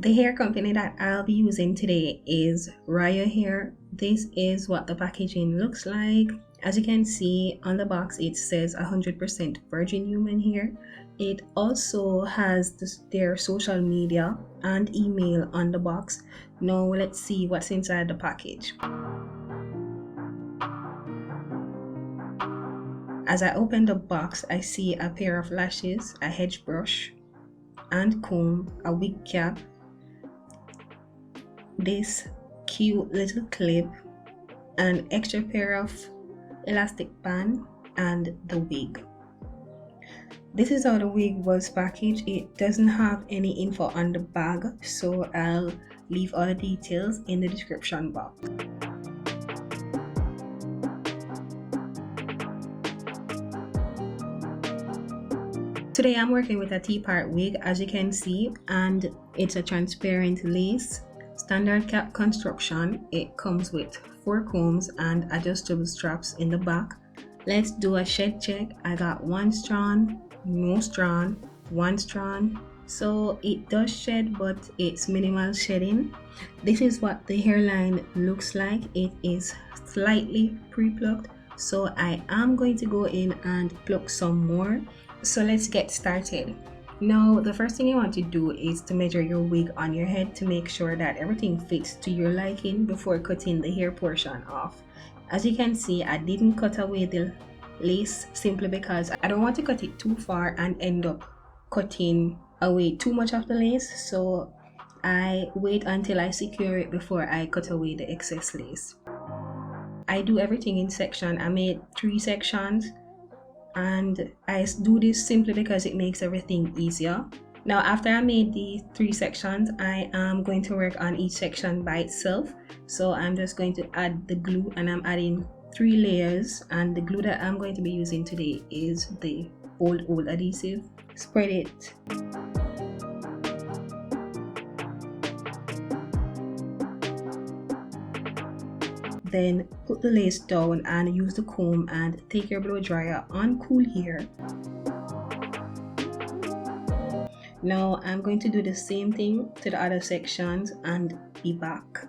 The hair company that I'll be using today is RuiYu hair. This is what the packaging looks like. As you can see on the box, it says 100% virgin human hair. It also has their social media and email on the box. Now let's see what's inside the package. As I open the box, I see a pair of lashes, a hedge brush and comb, a wig cap, this cute little clip, an extra pair of elastic band, and the wig. This is how the wig was packaged. It doesn't have any info on the bag, so I'll leave all the details in the description box. Today I'm working with a Tpart wig, as you can see, and it's a transparent lace, standard cap construction. It comes with 4 combs and adjustable straps in the back. Let's do a shed check. I got 1 strand, no strand, 1 strand. So it does shed, but it's minimal shedding. This is what the hairline looks like. It is slightly pre-plucked, so I am going to go in and pluck some more. So let's get started. Now the first thing you want to do is to measure your wig on your head to make sure that everything fits to your liking before cutting the hair portion off. As you can see, I didn't cut away the lace simply because I don't want to cut it too far and end up cutting away too much of the lace, so I wait until I secure it before I cut away the excess lace. I do everything in section. I made 3 sections, and I do this simply because it makes everything easier. Now after I made the 3 sections, I am going to work on each section by itself. So I'm just going to add the glue, and I'm adding 3 layers, and the glue that I'm going to be using today is the old adhesive. Spread it. Then put the lace down and use the comb and take your blow dryer on cool hair. Now I'm going to do the same thing to the other sections and be back.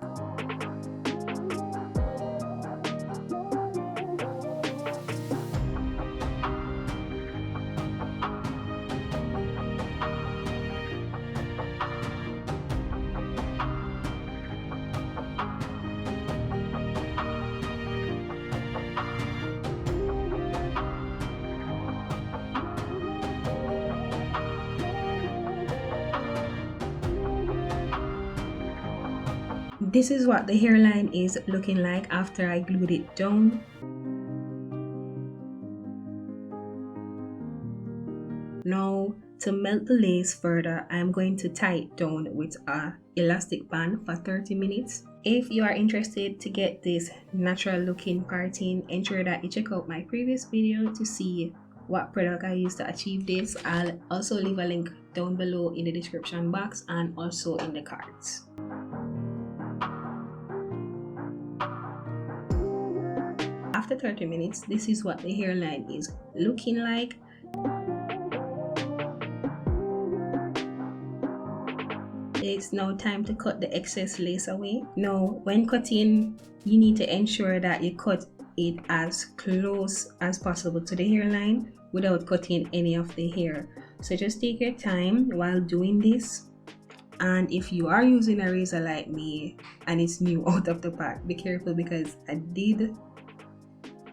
This is what the hairline is looking like after I glued it down. Now to melt the lace further, I'm going to tie it down with a elastic band for 30 minutes. If you are interested to get this natural looking parting, ensure that you check out my previous video to see what product I used to achieve this. I'll also leave a link down below in the description box and also in the cards. After 30 minutes, this is what the hairline is looking like. It's now time to cut the excess lace away. Now, when cutting, you need to ensure that you cut it as close as possible to the hairline without cutting any of the hair. So just take your time while doing this. And if you are using a razor like me and it's new out of the pack, be careful because I did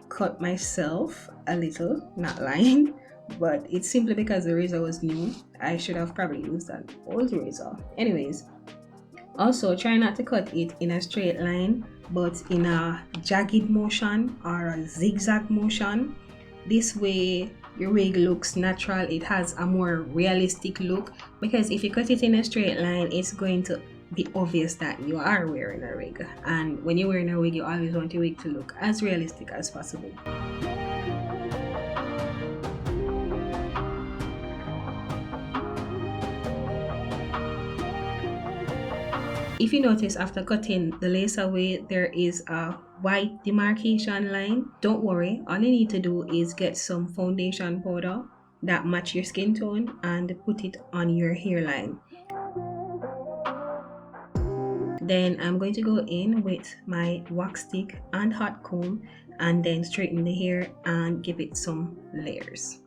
cut myself a little, not lying, but it's simply because the razor was new. I should have probably used an old razor. Anyways, also try not to cut it in a straight line, but in a jagged motion or a zigzag motion. This way your wig looks natural. It has a more realistic look, because if you cut it in a straight line, it's going to be obvious that you are wearing a wig, and when you're wearing a wig, you always want your wig to look as realistic as possible. If you notice, after cutting the lace away, there is a white demarcation line. Don't worry, all you need to do is get some foundation powder that match your skin tone and put it on your hairline. Then I'm going to go in with my wax stick and hot comb and then straighten the hair and give it some layers.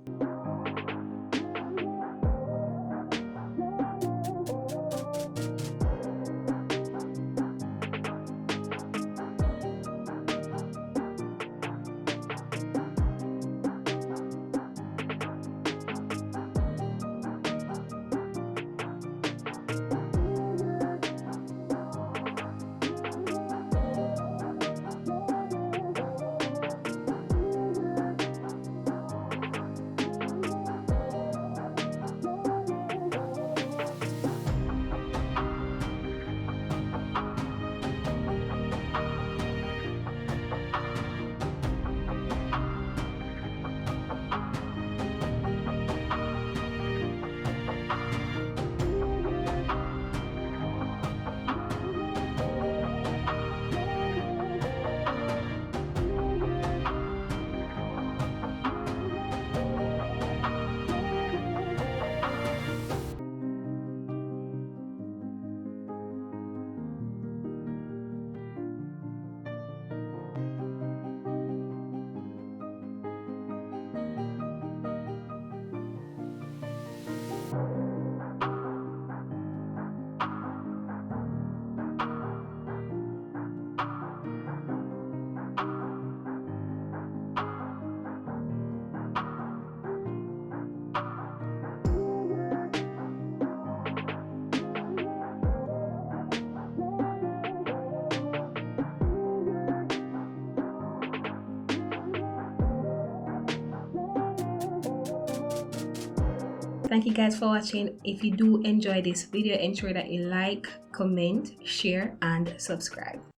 Thank you guys for watching. If you do enjoy this video, ensure that you like, comment, share, and subscribe.